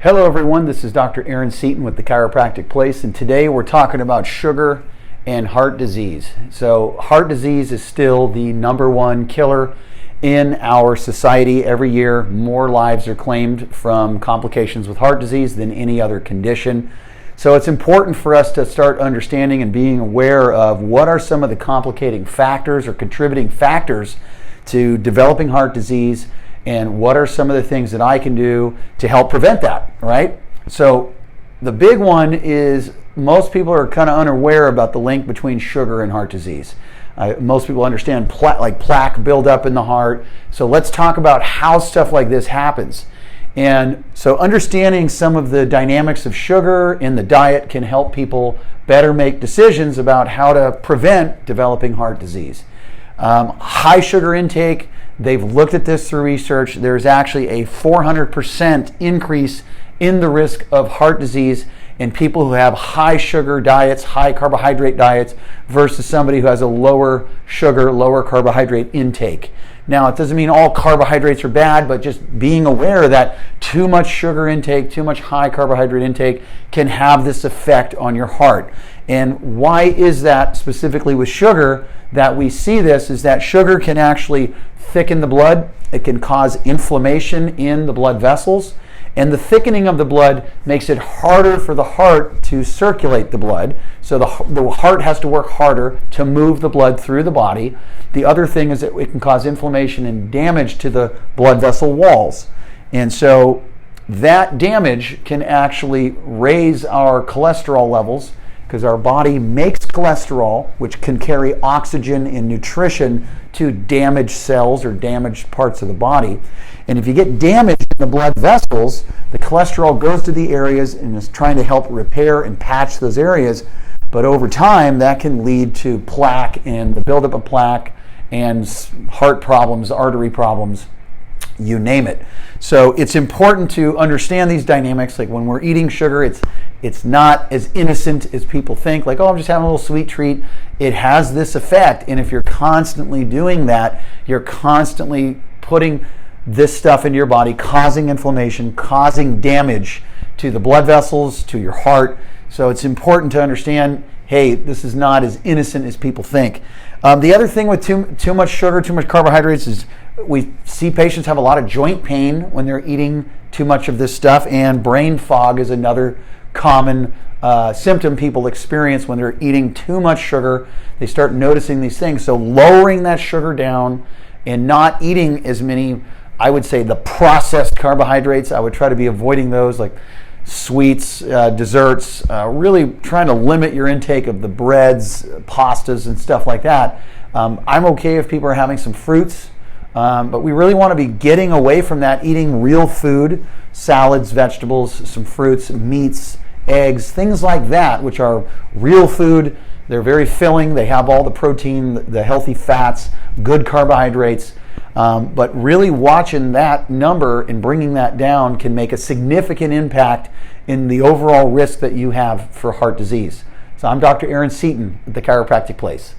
Hello everyone, this is Dr. Aaron Seaton with the Chiropractic Place, and today we're talking about sugar and heart disease. So heart disease is still the #1 killer in our society. Every year, more lives are claimed from complications with heart disease than any other condition. So it's important for us to start understanding and being aware of what are some of the complicating factors or contributing factors to developing heart disease, and what are some of the things that I can do to help prevent that, right? So the big one is most people are kind of unaware about the link between sugar and heart disease. Most people understand plaque buildup in the heart. So let's talk about how stuff like this happens. And so understanding some of the dynamics of sugar in the diet can help people better make decisions about how to prevent developing heart disease. High sugar intake, they've looked at this through research. There's actually a 400% increase in the risk of heart disease in people who have high sugar diets, high carbohydrate diets, versus somebody who has a lower sugar, lower carbohydrate intake. Now, it doesn't mean all carbohydrates are bad, but just being aware that too much sugar intake, too much high carbohydrate intake can have this effect on your heart. And why is that specifically with sugar that we see this is that sugar can actually thicken the blood. It can cause inflammation in the blood vessels. And the thickening of the blood makes it harder for the heart to circulate the blood. So the heart has to work harder to move the blood through the body. The other thing is that it can cause inflammation and damage to the blood vessel walls. And so that damage can actually raise our cholesterol levels, because our body makes cholesterol, which can carry oxygen and nutrition to damaged cells or damaged parts of the body. And if you get damage in the blood vessels, the cholesterol goes to the areas and is trying to help repair and patch those areas. But over time, that can lead to plaque and the buildup of plaque and heart problems, artery problems, you name it. So it's important to understand these dynamics. Like when we're eating sugar, it's not as innocent as people think, like, oh, I'm just having a little sweet treat. It has this effect, and if you're constantly doing that, you're constantly putting this stuff into your body, causing inflammation, causing damage to the blood vessels, to your heart. So it's important to understand, hey, this is not as innocent as people think. The other thing with too much sugar, too much carbohydrates is we see patients have a lot of joint pain when they're eating too much of this stuff, and brain fog is another common symptom people experience when they're eating too much sugar. They start noticing these things. So lowering that sugar down and not eating as many, I would say, the processed carbohydrates. I would try to be avoiding those, like sweets, desserts, really trying to limit your intake of the breads, pastas, and stuff like that. I'm okay if people are having some fruits, but we really want to be getting away from that, eating real food, salads, vegetables, some fruits, meats, eggs, things like that, which are real food. They're very filling. They have all the protein, the healthy fats, good carbohydrates. But really watching that number and bringing that down can make a significant impact in the overall risk that you have for heart disease. So I'm Dr. Aaron Seaton at the Chiropractic Place.